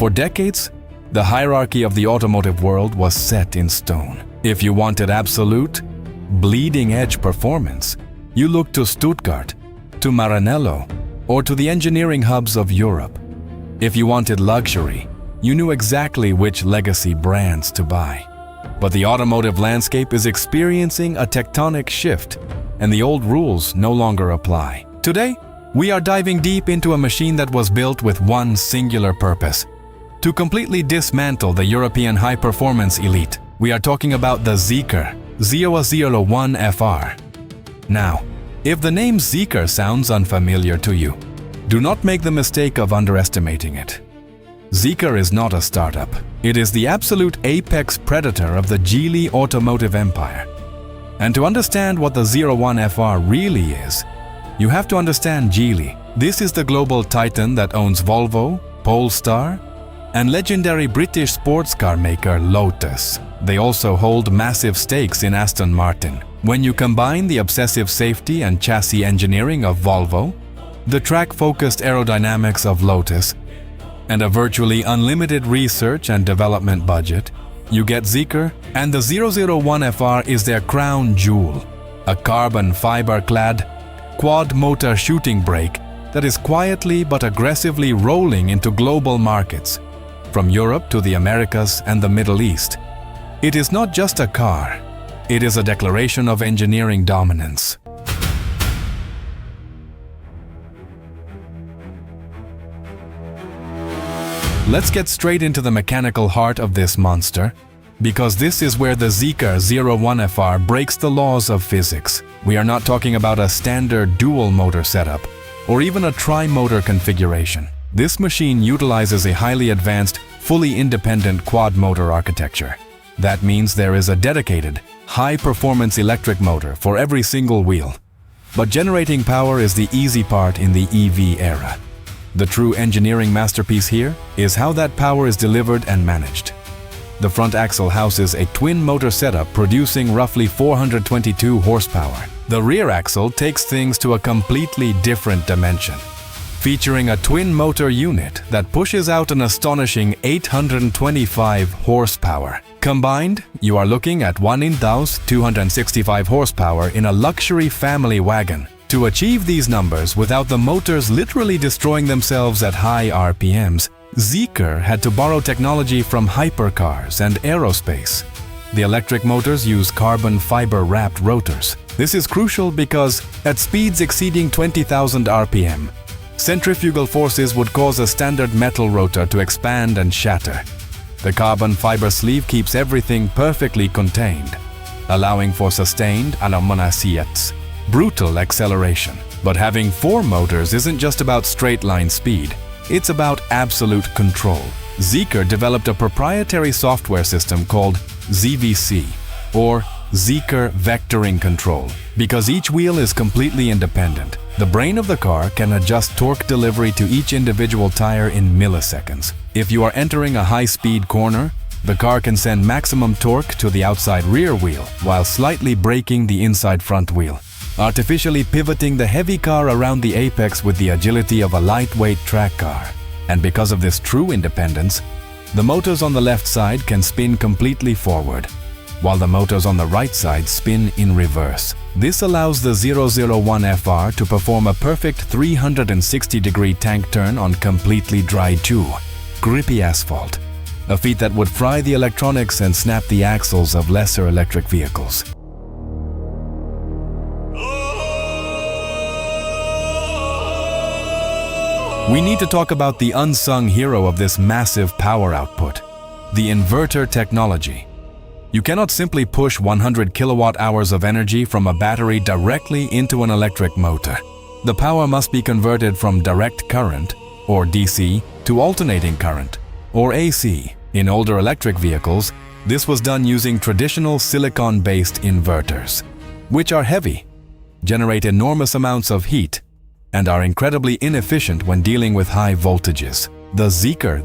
For decades, the hierarchy of the automotive world was set in stone. If you wanted absolute, bleeding-edge performance, you looked to Stuttgart, to Maranello, or to the engineering hubs of Europe. If you wanted luxury, you knew exactly which legacy brands to buy. But the automotive landscape is experiencing a tectonic shift, and the old rules no longer apply. Today, we are diving deep into a machine that was built with one singular purpose: to completely dismantle the European high-performance elite. We are talking about the Zeekr 001 FR. Now, if the name Zeekr sounds unfamiliar to you, do not make the mistake of underestimating it. Zeekr is not a startup. It is the absolute apex predator of the Geely automotive empire. And to understand what the 01 FR really is, you have to understand Geely. This is the global titan that owns Volvo, Polestar, and legendary British sports car maker Lotus. They also hold massive stakes in Aston Martin. When you combine the obsessive safety and chassis engineering of Volvo, the track-focused aerodynamics of Lotus, and a virtually unlimited research and development budget, you get Zeekr, and the 001 FR is their crown jewel, a carbon fiber-clad, quad-motor shooting brake that is quietly but aggressively rolling into global markets, from Europe to the Americas and the Middle East. It is not just a car, it is a declaration of engineering dominance. Let's get straight into the mechanical heart of this monster, because this is where the Zeekr 01 FR breaks the laws of physics. We are not talking about a standard dual-motor setup, or even a tri-motor configuration. This machine utilizes a highly advanced, fully independent quad-motor architecture. That means there is a dedicated, high-performance electric motor for every single wheel. But generating power is the easy part in the EV era. The true engineering masterpiece here is how that power is delivered and managed. The front axle houses a twin-motor setup producing roughly 422 horsepower. The rear axle takes things to a completely different dimension, featuring a twin-motor unit that pushes out an astonishing 825 horsepower. Combined, you are looking at 1,265 horsepower in a luxury family wagon. To achieve these numbers without the motors literally destroying themselves at high RPMs, Zeekr had to borrow technology from hypercars and aerospace. The electric motors use carbon fiber-wrapped rotors. This is crucial because, at speeds exceeding 20,000 RPM, centrifugal forces would cause a standard metal rotor to expand and shatter. The carbon fiber sleeve keeps everything perfectly contained, allowing for sustained, brutal acceleration. But having four motors isn't just about straight-line speed, it's about absolute control. Zeekr developed a proprietary software system called ZVC, or Zeekr Vectoring Control. Because each wheel is completely independent, the brain of the car can adjust torque delivery to each individual tire in milliseconds. If you are entering a high-speed corner, the car can send maximum torque to the outside rear wheel while slightly braking the inside front wheel, artificially pivoting the heavy car around the apex with the agility of a lightweight track car. And because of this true independence, the motors on the left side can spin completely forward, while the motors on the right side spin in reverse. This allows the 001 FR to perform a perfect 360-degree tank turn on completely dry grippy asphalt, a feat that would fry the electronics and snap the axles of lesser electric vehicles. We need to talk about the unsung hero of this massive power output, the inverter technology. You cannot simply push 100 kilowatt-hours of energy from a battery directly into an electric motor. The power must be converted from direct current, or DC, to alternating current, or AC. In older electric vehicles, this was done using traditional silicon-based inverters, which are heavy, generate enormous amounts of heat, and are incredibly inefficient when dealing with high voltages. The Zeekr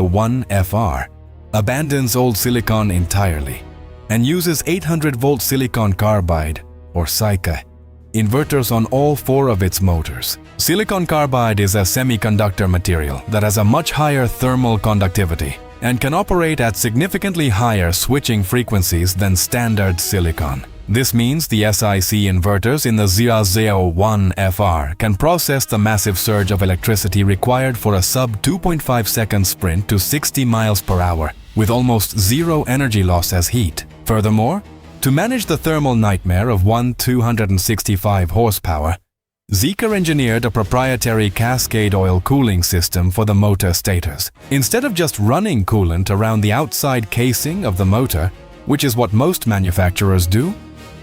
01 FR abandons old silicon entirely and uses 800-volt silicon carbide, or SEA, inverters on all 4 of its motors. Silicon carbide is a semiconductor material that has a much higher thermal conductivity and can operate at significantly higher switching frequencies than standard silicon. This means the SiC inverters in the SEA-01FR can process the massive surge of electricity required for a sub 2.5 second sprint to 60 miles per hour with almost zero energy loss as heat. Furthermore, to manage the thermal nightmare of 265 horsepower, Zeekr engineered a proprietary cascade oil cooling system for the motor stators. Instead of just running coolant around the outside casing of the motor, which is what most manufacturers do,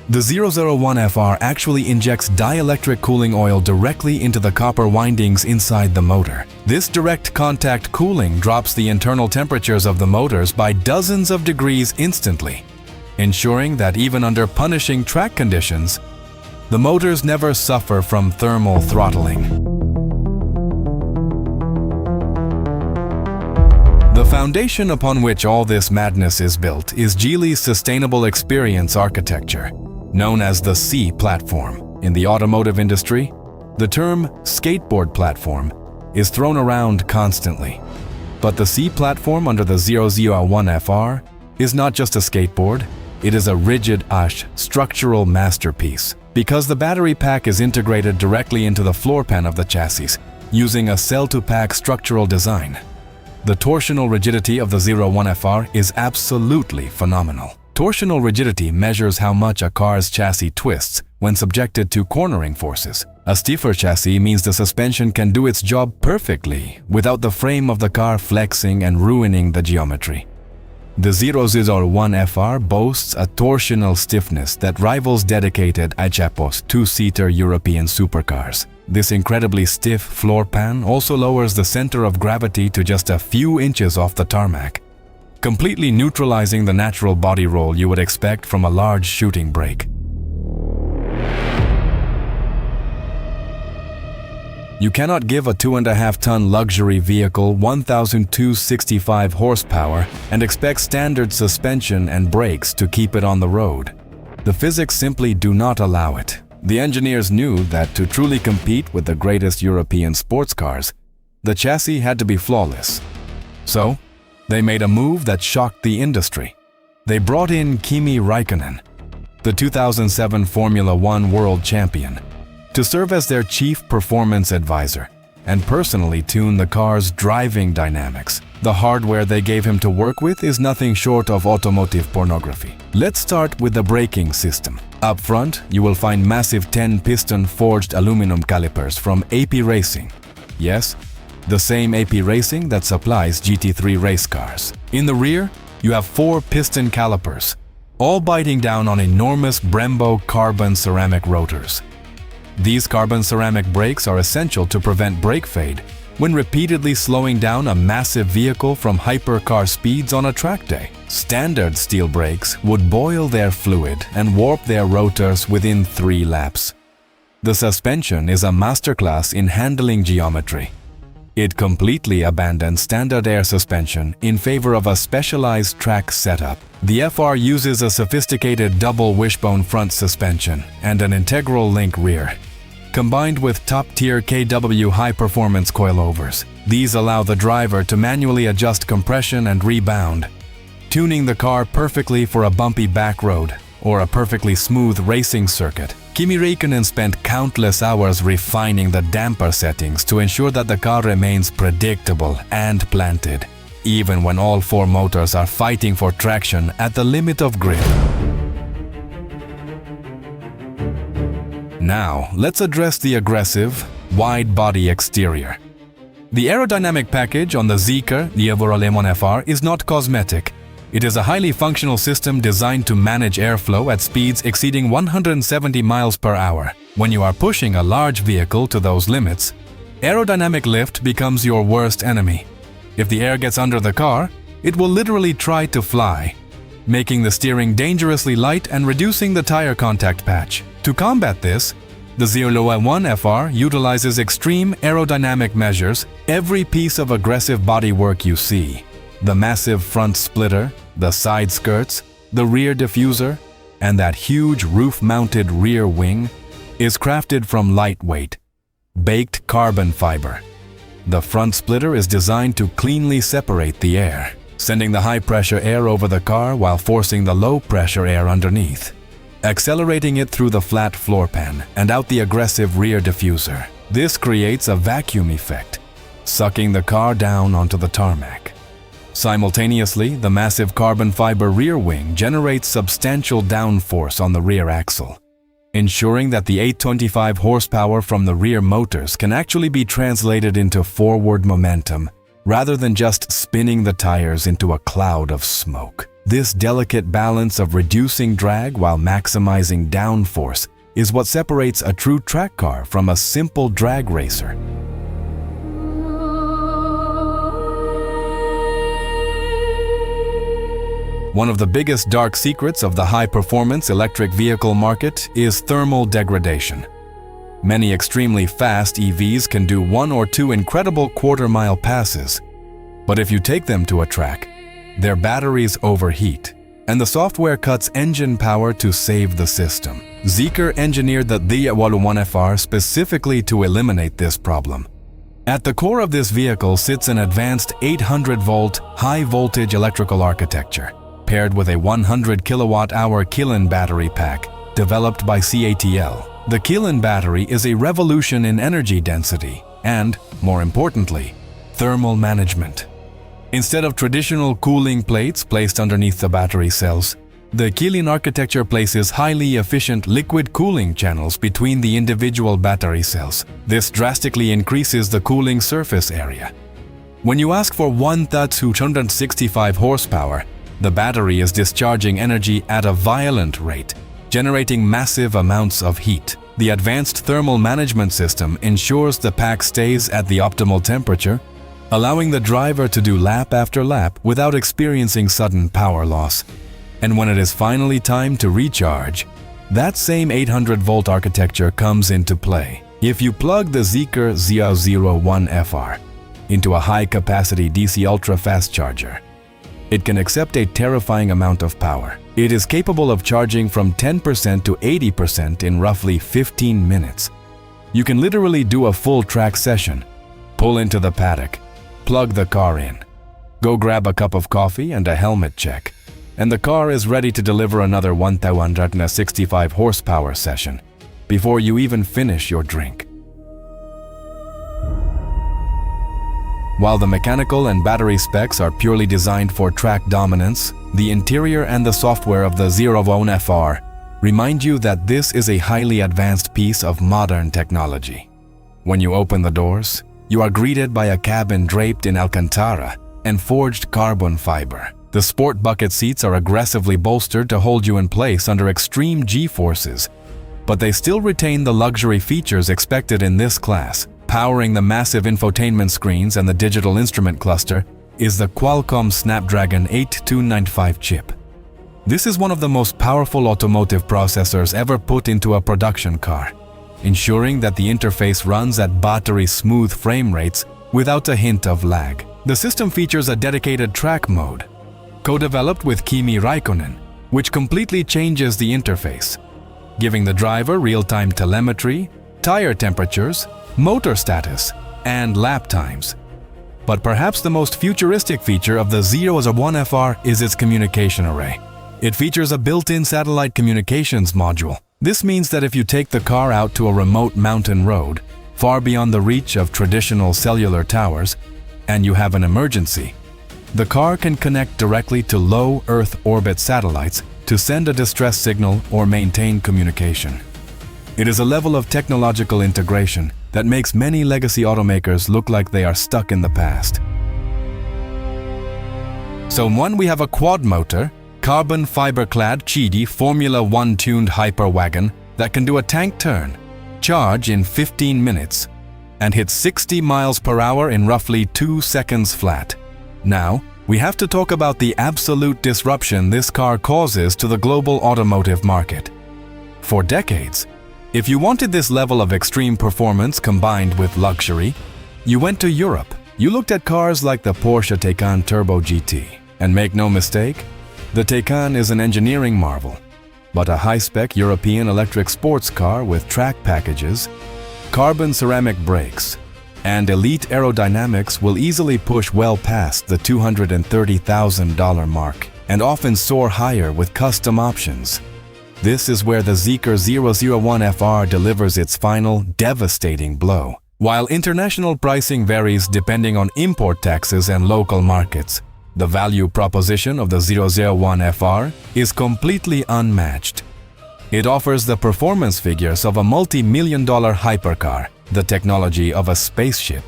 the 001FR actually injects dielectric cooling oil directly into the copper windings inside the motor. This direct contact cooling drops the internal temperatures of the motors by dozens of degrees instantly, ensuring that even under punishing track conditions, the motors never suffer from thermal throttling. The foundation upon which all this madness is built is Geely's Sustainable Experience Architecture, known as the SEA platform. In the automotive industry, the term skateboard platform is thrown around constantly. But the SEA platform under the 001FR is not just a skateboard, it is a rigid structural masterpiece. Because the battery pack is integrated directly into the floor pan of the chassis, using a cell-to-pack structural design, the torsional rigidity of the 01FR is absolutely phenomenal. Torsional rigidity measures how much a car's chassis twists when subjected to cornering forces. A stiffer chassis means the suspension can do its job perfectly without the frame of the car flexing and ruining the geometry. The 001FR boasts a torsional stiffness that rivals dedicated Räikkönen 2-seater European supercars. This incredibly stiff floor pan also lowers the center of gravity to just a few inches off the tarmac, completely neutralizing the natural body roll you would expect from a large shooting brake. You cannot give a 2.5-ton luxury vehicle 1,265 horsepower and expect standard suspension and brakes to keep it on the road. The physics simply do not allow it. The engineers knew that to truly compete with the greatest European sports cars, the chassis had to be flawless. So, they made a move that shocked the industry. They brought in Kimi Räikkönen, the 2007 Formula One world champion, to serve as their chief performance advisor and personally tune the car's driving dynamics. The hardware they gave him to work with is nothing short of automotive pornography. Let's start with the braking system. Up front, you will find massive 10-piston forged aluminum calipers from AP Racing. Yes, the same AP Racing that supplies GT3 race cars. In the rear, you have 4 piston calipers, all biting down on enormous Brembo carbon ceramic rotors. These carbon ceramic brakes are essential to prevent brake fade when repeatedly slowing down a massive vehicle from hypercar speeds on a track day. Standard steel brakes would boil their fluid and warp their rotors within 3 laps. The suspension is a masterclass in handling geometry. It completely abandons standard air suspension in favor of a specialized track setup. The FR uses a sophisticated double wishbone front suspension and an integral link rear, combined with top-tier KW high-performance coilovers. These allow the driver to manually adjust compression and rebound, tuning the car perfectly for a bumpy back road or a perfectly smooth racing circuit. Kimi Räikkönen spent countless hours refining the damper settings to ensure that the car remains predictable and planted, even when all 4 motors are fighting for traction at the limit of grip. Now, let's address the aggressive, wide-body exterior. The aerodynamic package on the Zeekr, the 01FR, is not cosmetic. It is a highly functional system designed to manage airflow at speeds exceeding 170 miles per hour. When you are pushing a large vehicle to those limits, aerodynamic lift becomes your worst enemy. If the air gets under the car, it will literally try to fly, making the steering dangerously light and reducing the tire contact patch. To combat this, the 01FR utilizes extreme aerodynamic measures. Every piece of aggressive bodywork you see, the massive front splitter, the side skirts, the rear diffuser, and that huge roof-mounted rear wing, is crafted from lightweight, baked carbon fiber. The front splitter is designed to cleanly separate the air, sending the high-pressure air over the car while forcing the low-pressure air underneath, accelerating it through the flat floor pan and out the aggressive rear diffuser. This creates a vacuum effect, sucking the car down onto the tarmac. Simultaneously, the massive carbon fiber rear wing generates substantial downforce on the rear axle, ensuring that the 825 horsepower from the rear motors can actually be translated into forward momentum rather than just spinning the tires into a cloud of smoke. This delicate balance of reducing drag while maximizing downforce is what separates a true track car from a simple drag racer. One of the biggest dark secrets of the high-performance electric vehicle market is thermal degradation. Many extremely fast EVs can do 1 or 2 incredible quarter-mile passes, but if you take them to a track, their batteries overheat, and the software cuts engine power to save the system. Zeekr engineered the D1FR specifically to eliminate this problem. At the core of this vehicle sits an advanced 800-volt high-voltage electrical architecture, paired with a 100 kilowatt-hour Qilin battery pack developed by CATL. The Qilin battery is a revolution in energy density and, more importantly, thermal management. Instead of traditional cooling plates placed underneath the battery cells, the Qilin architecture places highly efficient liquid cooling channels between the individual battery cells. This drastically increases the cooling surface area. When you ask for 1,265 horsepower, the battery is discharging energy at a violent rate, generating massive amounts of heat. The advanced thermal management system ensures the pack stays at the optimal temperature, allowing the driver to do lap after lap without experiencing sudden power loss. And when it is finally time to recharge, that same 800-volt architecture comes into play. If you plug the Zeekr Z01FR into a high-capacity DC ultra-fast charger, it can accept a terrifying amount of power. It is capable of charging from 10% to 80% in roughly 15 minutes. You can literally do a full track session, pull into the paddock, plug the car in, go grab a cup of coffee and a helmet check, and the car is ready to deliver another 1,165 horsepower session before you even finish your drink. While the mechanical and battery specs are purely designed for track dominance, the interior and the software of the Z01FR remind you that this is a highly advanced piece of modern technology. When you open the doors, you are greeted by a cabin draped in Alcantara and forged carbon fiber. The sport bucket seats are aggressively bolstered to hold you in place under extreme G-forces, but they still retain the luxury features expected in this class. Powering the massive infotainment screens and the digital instrument cluster is the Qualcomm Snapdragon 8295 chip. This is one of the most powerful automotive processors ever put into a production car, ensuring that the interface runs at battery-smooth frame rates without a hint of lag. The system features a dedicated track mode, co-developed with Kimi Räikkönen, which completely changes the interface, giving the driver real-time telemetry, tire temperatures, motor status, and lap times. But perhaps the most futuristic feature of the Z01FR is its communication array. It features a built-in satellite communications module. This means that if you take the car out to a remote mountain road, far beyond the reach of traditional cellular towers, and you have an emergency, the car can connect directly to low Earth orbit satellites to send a distress signal or maintain communication. It is a level of technological integration that makes many legacy automakers look like they are stuck in the past. So we have a quad-motor, carbon fiber-clad Qidi Formula 1 tuned hyper-wagon that can do a tank turn, charge in 15 minutes, and hit 60 miles per hour in roughly 2 seconds flat. Now, we have to talk about the absolute disruption this car causes to the global automotive market. For decades, if you wanted this level of extreme performance combined with luxury, you went to Europe. You looked at cars like the Porsche Taycan Turbo GT. And make no mistake, the Taycan is an engineering marvel. but a high-spec European electric sports car with track packages, carbon ceramic brakes, and elite aerodynamics will easily push well past the $230,000 mark and often soar higher with custom options. This is where the Zeekr 001FR delivers its final, devastating blow. While international pricing varies depending on import taxes and local markets, the value proposition of the 001FR is completely unmatched. It offers the performance figures of a multi-million-dollar hypercar, the technology of a spaceship,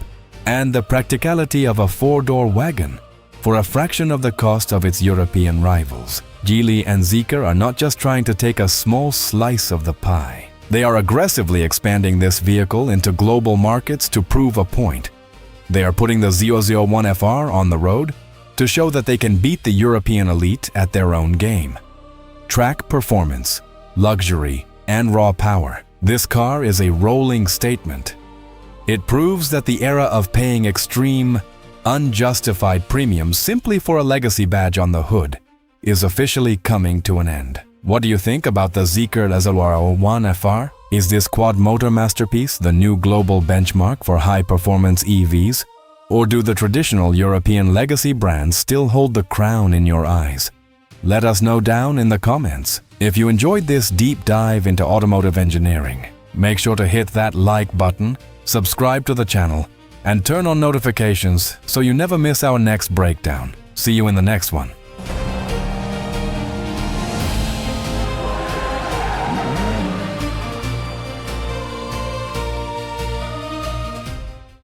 and the practicality of a four-door wagon for a fraction of the cost of its European rivals. Qilin and Zeekr are not just trying to take a small slice of the pie. They are aggressively expanding this vehicle into global markets to prove a point. They are putting the 001FR on the road to show that they can beat the European elite at their own game. Track performance, luxury, and raw power. This car is a rolling statement. It proves that the era of paying extreme, unjustified premiums simply for a legacy badge on the hood is officially coming to an end. What do you think about the Zeekr 001FR? Is this quad-motor masterpiece the new global benchmark for high-performance EVs? Or do the traditional European legacy brands still hold the crown in your eyes? Let us know down in the comments. If you enjoyed this deep dive into automotive engineering, make sure to hit that like button, subscribe to the channel, and turn on notifications so you never miss our next breakdown. See you in the next one.